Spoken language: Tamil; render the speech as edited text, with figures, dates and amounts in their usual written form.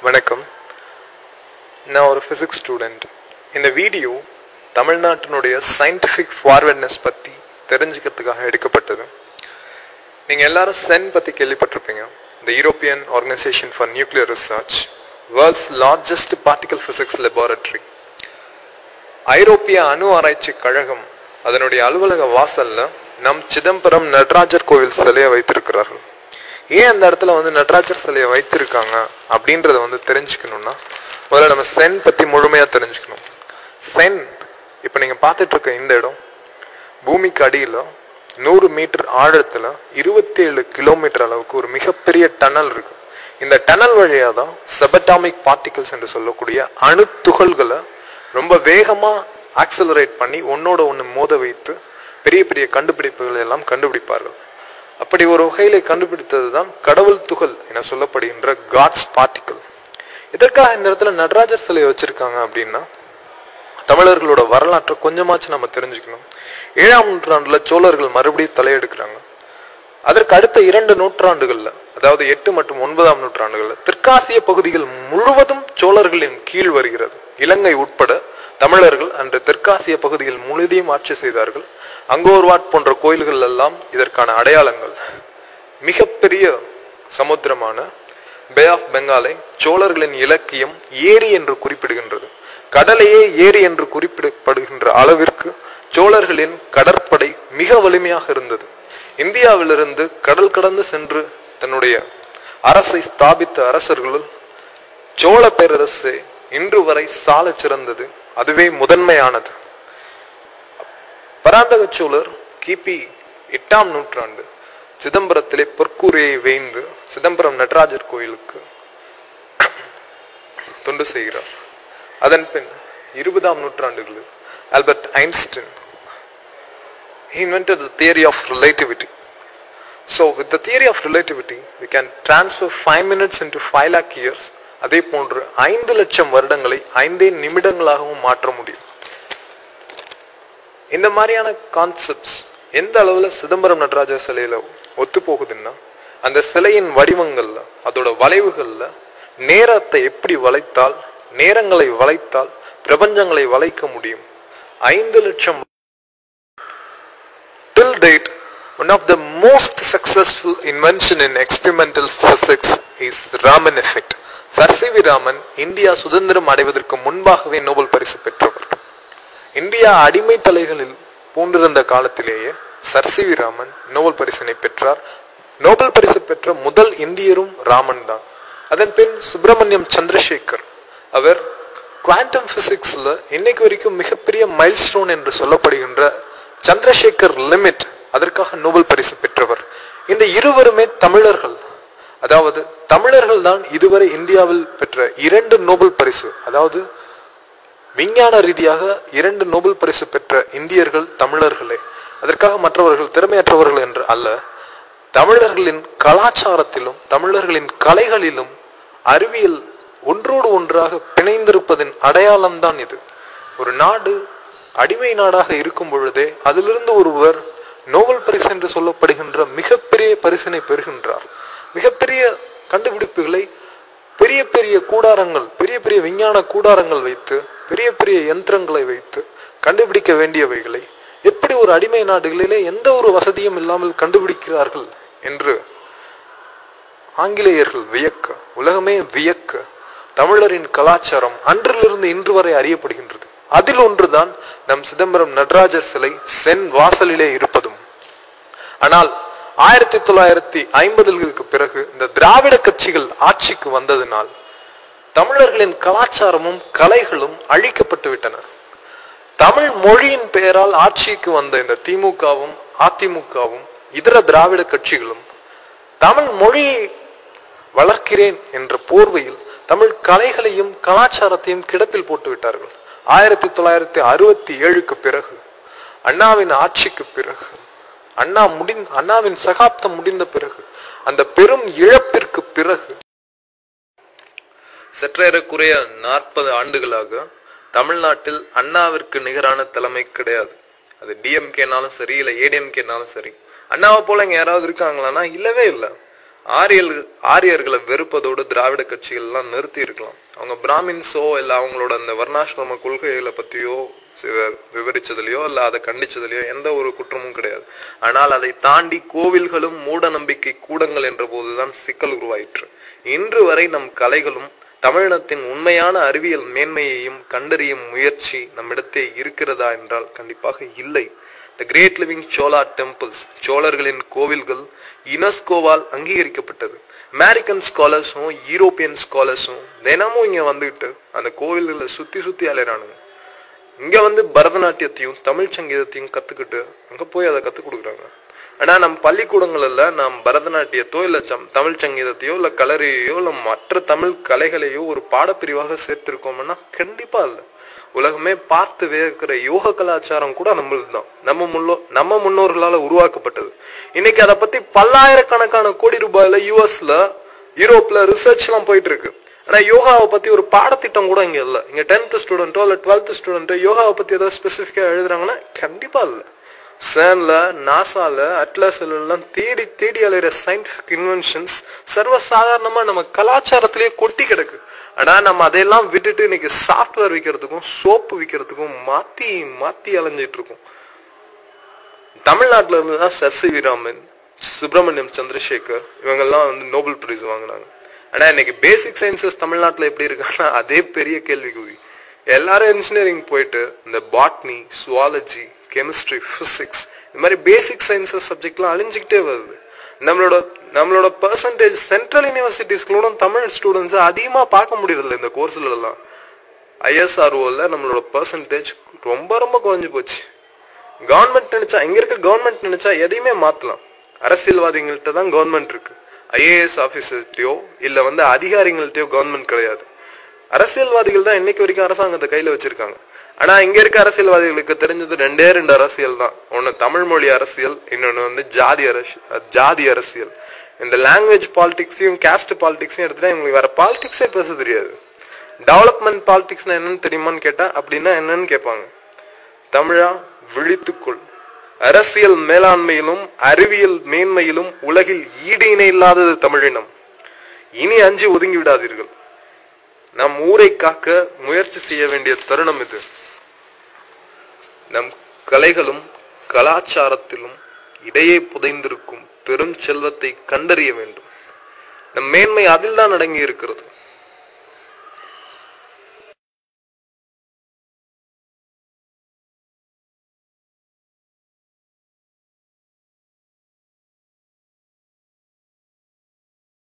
வணக்கம். நான் ஒரு ஃபிசிக்ஸ் ஸ்டூடெண்ட். இந்த வீடியோ தமிழ்நாட்டினுடைய சயின்டிஃபிக் ஃபார்வர்ட்னஸ் பற்றி தெரிஞ்சுக்கிறதுக்காக எடுக்கப்பட்டது. நீங்கள் எல்லாரும் சென் பற்றி கேள்விப்பட்டிருப்பீங்க. The European organisation for nuclear research, world's largest particle physics laboratory. ஐரோப்பிய அணு ஆராய்ச்சி கழகம் அதனுடைய அலுவலக வாசல்ல நம் சிதம்பரம் நடராஜர் கோவில் சிலையை வைத்திருக்கிறார்கள். ஏன் அந்த இடத்துல நடராஜர் சிலையை வைத்திருக்காங்க அப்படின்றத தெரிஞ்சுக்கணும்னா முதல்ல நம்ம சென் பத்தி முழுமையா தெரிஞ்சுக்கணும். சென் இப்ப நீங்க பார்த்துட்டு இருக்க இந்த இடம் பூமிக்கு அடியில 100 மீட்டர் ஆழத்துல 27 கிலோமீட்டர் அளவுக்கு ஒரு மிகப்பெரிய டனல் இருக்கு. இந்த டனல் வழியா தான் சபட்டாமிக் பார்ட்டிகல்ஸ் என்று சொல்லக்கூடிய அணு துகள்களை ரொம்ப வேகமா ஆக்சலரேட் பண்ணி ஒன்னோட ஒன்று மோத வைத்து பெரிய பெரிய கண்டுபிடிப்புகளை எல்லாம் கண்டுபிடிப்பார்கள். அப்படி ஒரு வகையில கண்டுபிடித்தது தான் கடவுள் துகள் என சொல்லப்படுகின்ற காட்ஸ் பார்ட்டிகல். இதற்காக இந்த இடத்துல நடராஜர் சிலையை வச்சிருக்காங்க அப்படின்னா தமிழர்களோட வரலாற்றை கொஞ்சமாச்சும் நம்ம தெரிஞ்சுக்கணும். 7ஆம் நூற்றாண்டுல சோழர்கள் மறுபடியும் தலையெடுக்கிறாங்க. அதற்கு அடுத்த 2 நூற்றாண்டுகள்ல, அதாவது 8 மற்றும் 9ஆம் நூற்றாண்டுகள்ல தெற்காசிய பகுதிகள் முழுவதும் சோழர்களின் கீழ் வருகிறது. இலங்கை உட்பட தமிழர்கள் அன்று தெற்காசிய பகுதிகள் முழுதையும் ஆட்சி செய்தார்கள். அங்கோர்வாட் போன்ற கோயில்கள் எல்லாம் இதற்கான அடையாளங்கள். மிகப்பெரிய சமுத்திரமான பே ஆஃப் பெங்காலை சோழர்களின் இலக்கியம் ஏரி என்று குறிப்பிடுகின்றது. கடலையே ஏரி என்று குறிப்பிடப்படுகின்ற அளவிற்கு சோழர்களின் கடற்படை மிக வலிமையாக இருந்தது. இந்தியாவிலிருந்து கடல் கடந்து சென்று தன்னுடைய அரசை ஸ்தாபித்த அரசர்களுள் சோழ பேரரசு இன்று வரை சால சிறந்தது. அதுவே முதன்மையானது. பராந்தக சோழர் கிபி 8ஆம் நூற்றாண்டு சிதம்பரத்திலே பொற்கூரையை வேய்ந்து சிதம்பரம் நடராஜர் கோயிலுக்கு தொண்டு செய்கிறார். அதன் பின் 20ஆம் நூற்றாண்டுகளில் Albert Einstein he invented the theory of relativity. So with the theory of relativity we can transfer 5 minutes into 5 lakh years. அதே போன்று 5 லட்சம் வருடங்களை 5 நிமிடங்களாகவும் மாற்ற முடியும். இந்த மாதிரியான கான்செப்ட்ஸ் எந்த அளவுல சிதம்பரம் நடராஜர் சிலையில ஒத்து போகுதுன்னா, அந்த சிலையின் வடிவங்கள்ல, அதோட வளைவுகள்ல நேரத்தை எப்படி வளைத்தால், நேரங்களை வளைத்தால் பிரபஞ்சங்களை வளைக்க முடியும். 5 லட்சம். Till date, one of the most successful invention in experimental physics is Raman effect. Sir C V Raman India சுதந்திரம் அடைவதற்கு முன்பாகவே நோபல் பரிசு பெற்றவர். இந்தியா அடிமை தலைகளில் பூண்டிருந்த காலத்திலேயே Sir C V Raman Nobel பரிசினை பெற்றார். நோபல் பரிசு பெற்ற முதல் இந்தியரும் ராமன் தான். அதன் பின் சுப்பிரமணியம் சந்திரசேகர், அவர் குவாண்டம் பிசிக்ஸ்ல இன்னைக்கு வரைக்கும் மிகப்பெரிய மைல்ஸ்டோன் என்று சொல்லப்படுகின்ற சந்திரசேகர் லிமிட், அதற்காக நோபல் பரிசு பெற்றவர். இந்த இருவருமே தமிழர்கள். அதாவது தமிழர்கள் தான் இதுவரை இந்தியாவில் பெற்ற 2 நோபல் பரிசு, அதாவது விஞ்ஞான ரீதியாக 2 நோபல் பரிசு பெற்ற இந்தியர்கள் தமிழர்களே. அதற்காக மற்றவர்கள் திறமையற்றவர்கள் என்று அல்ல. தமிழர்களின் கலாச்சாரத்திலும் தமிழர்களின் கலைகளிலும் அறிவியல் ஒன்றோடு ஒன்றாக பிணைந்திருப்பதின் அடையாளம் தான் இது. ஒரு நாடு அடிமை நாடாக இருக்கும் பொழுதே அதிலிருந்து ஒருவர் நோபல் பரிசு என்று சொல்லப்படுகின்ற மிகப்பெரிய பரிசினை பெறுகின்றார். மிகப்பெரிய கண்டுபிடிப்புகளை பெரிய பெரிய கூடாரங்கள், பெரிய பெரிய விஞ்ஞான கூடாரங்கள் வைத்து, பெரிய பெரிய யந்திரங்களை வைத்து கண்டுபிடிக்க வேண்டியவைகளை எப்படி ஒரு அடிமை நாடுகளிலே எந்த ஒரு வசதியும் இல்லாமல் கண்டுபிடிக்கிறார்கள் என்று ஆங்கிலேயர்கள் வியக்க, உலகமே வியக்க, தமிழரின் கலாச்சாரம் அன்றிலிருந்து இன்று வரை அறியப்படுகின்றது. அதில் ஒன்றுதான் நம் சிதம்பரம் நடராஜர் சிலை சென் வாசலிலே இருப்பதும். ஆனால் 1950களுக்கு பிறகு இந்த திராவிட கட்சிகள் ஆட்சிக்கு வந்ததினால் தமிழர்களின் கலாச்சாரமும் கலைகளும் அழிக்கப்பட்டு விட்டன. தமிழ் மொழியின் பெயரால் ஆட்சிக்கு வந்த இந்த திமுகவும் அதிமுகவும் இதர திராவிட கட்சிகளும் தமிழ் மொழியை வளர்க்கிறேன் என்ற போர்வையில் தமிழ் கலைகளையும் கலாச்சாரத்தையும் கிடப்பில் போட்டு விட்டார்கள். 1967க்கு பிறகு, அண்ணாவின் ஆட்சிக்கு பிறகு, அண்ணாவின் சகாப்தம் முடிந்த பிறகு, அந்த பெரும் இழப்பிற்கு பிறகு சற்றேறக்குறைய 40 ஆண்டுகளாக தமிழ்நாட்டில் அண்ணாவிற்கு நிகரான தலைமை கிடையாது. அது டிஎம்கேனாலும் சரி, இல்ல ஏடிஎம்கேனாலும் சரி. அண்ணாவை போல இங்க யாராவது இருக்காங்களான்னா இல்லவே இல்லை. ஆரியர்களை வெறுப்பதோடு திராவிட கட்சிகள் எல்லாம் நிறுத்தி இருக்கலாம். அவங்க பிராமின்ஸோ இல்ல அவங்களோட அந்த வர்ணாசிரம கொள்கைகளை பத்தியோ விவரிச்சதுலயோ இல்ல அதை கண்டிச்சதுலயோ எந்த ஒரு குற்றமும் கிடையாது. ஆனால் அதை தாண்டி கோவில்களும் மூட நம்பிக்கை கூடங்கள் என்ற போதுதான் சிக்கல் உருவாயிற்று. இன்று வரை நம் கலைகளும் தமிழினத்தின் உண்மையான அறிவியல் மேன்மையையும் கண்டறியும் முயற்சி நம்மிடத்தே இருக்கிறதா என்றால் கண்டிப்பாக இல்லை. The great living Chola temples, சோழர்களின் கோவில்கள் யுனெஸ்கோவால் அங்கீகரிக்கப்பட்டது. அமெரிக்கன் ஸ்காலர்ஸும் யூரோப்பியன் ஸ்காலர்ஸும் தினமும் இங்க வந்துட்டு அந்த கோவில்களை சுத்தி அலைறானுங்க. இங்க வந்து பரதநாட்டியத்தையும் தமிழ் சங்கீதத்தையும் கத்துக்கிட்டு அங்க போய் அதை கத்துக் கொடுக்குறாங்க. ஆனா நம்ம பள்ளிக்கூடங்கள்ல நாம் பரதநாட்டியத்தோ இல்ல தமிழ் சங்கீதத்தையோ இல்ல கலரையோ இல்ல மற்ற தமிழ் கலைகளையோ ஒரு பாடப்பிரிவாக சேர்த்திருக்கோம்னா கண்டிப்பா இல்ல. உலகமே பார்த்து வேர்க்கிற யோக கலாச்சாரம் கூட நம்மளுதுதான், நம்ம முன்னோர்களால உருவாக்கப்பட்டது. இன்னைக்கு அதை பத்தி பல்லாயிரக்கணக்கான கோடி ரூபாயில யூஎஸ்ல யூரோப்ல ரிசர்ச் எல்லாம் போயிட்டு இருக்கு. ஆனா யோகாவை பத்தி ஒரு பாடத்திட்டம் கூட இங்க இல்ல. இங்க 10th ஸ்டூடெண்டோ இல்ல 12th ஸ்டூடெண்டோ யோகாவை பத்தி ஏதாவது ஸ்பெசிபிக்கா எழுதுறாங்கன்னா கண்டிப்பா இல்ல. சேன்ல நாசால அட்லாஸ்ல எல்லாம் தேடி அலைகிற சயின்டிபிக் இன்வென்ஷன்ஸ் சர்வசாதாரணமா நம்ம கலாச்சாரத்திலேயே கொட்டி கிடக்கு. ஆனா நம்ம அதையெல்லாம் விட்டுட்டு இன்னைக்கு சாஃப்ட்வேர் விற்கிறதுக்கும் சோப்பு விற்கிறதுக்கும் மாத்தி அலைஞ்சிட்டு இருக்கோம். தமிழ்நாட்டுல இருந்துதான் Sir C V Raman, Subramaniam Chandrasekhar இவங்கெல்லாம் வந்து நோபல் பிரைஸ் வாங்கினாங்க. ஆனா இன்னைக்கு பேசிக் சயின்சஸ் தமிழ்நாட்டுல எப்படி இருக்கான்னா அதே பெரிய கேள்விக்குறி. எல்லாரும் இன்ஜினியரிங் போயிட்டு இந்த பாட்னி, சுவாலஜி, கெமிஸ்ட்ரி, பிசிக்ஸ் இந்த மாதிரி பேசிக் சயின்சஸ் சப்ஜெக்ட்லாம் அழிஞ்சுக்கிட்டே வருது. நம்மளோட பெர்சன்டேஜ் சென்ட்ரல் யூனிவர்சிட்டிஸ்களோட தமிழ் ஸ்டூடெண்ட்ஸ் அதிகமா பார்க்க முடியறதில்ல. இந்த கோர்ஸ்ல எல்லாம் ISROல நம்மளோட பெர்சன்டேஜ் ரொம்ப குறைஞ்சு போச்சு. கவர்மெண்ட் நினைச்சா இங்க இருக்க கவர்மெண்ட் நினைச்சா எதையுமே மாத்தலாம். அரசியல்வாதிகள்கிட்ட தான் கவர்மெண்ட் இருக்கு. IAS ஆபீசர்கிட்டயோ இல்ல வந்து அதிகாரிகள்கிட்டயோ கவர்மெண்ட் கிடையாது. அரசியல்வாதிகள் தான் இன்னைக்கு வரைக்கும் அரசாங்கத்தை கையில வச்சிருக்காங்க. ஆனா இங்க இருக்க அரசியல்வாதிகளுக்கு தெரிஞ்சது ரெண்டே அரசியல் தான். ஒன்னு தமிழ் மொழி அரசியல், இன்னொன்னு வந்து ஜாதி அரசியல். இந்த லாங்குவேஜ் பாலிடிக்ஸையும் காஸ்ட் பாலிடிக்ஸையும் எடுத்துட்டா இவங்களுக்கு வேற பாலிடிக்ஸே பேச தெரியாது. டெவலப்மெண்ட் பாலிடிக்ஸ்னா என்னன்னு தெரியுமான்னு கேட்டா அப்படின்னா என்னன்னு கேட்பாங்க. தமிழா விழித்துக்கொள், அரசியல் மேலாண்மையிலும் அறிவியல் மேன்மையிலும் உலகில் ஈடு இணை இல்லாதது தமிழினம். இனி அஞ்சு ஒதுங்கி விடாதீர்கள். நம் ஊரை காக்க முயற்சி செய்ய வேண்டிய தருணம் இது. நம் கலைகளும் கலாச்சாரத்திலும் இடையே புதைந்திருக்கும் பெரும் செல்வத்தை கண்டறிய வேண்டும். நம் மேன்மை அதில் தான் அடங்கி இருக்கிறது.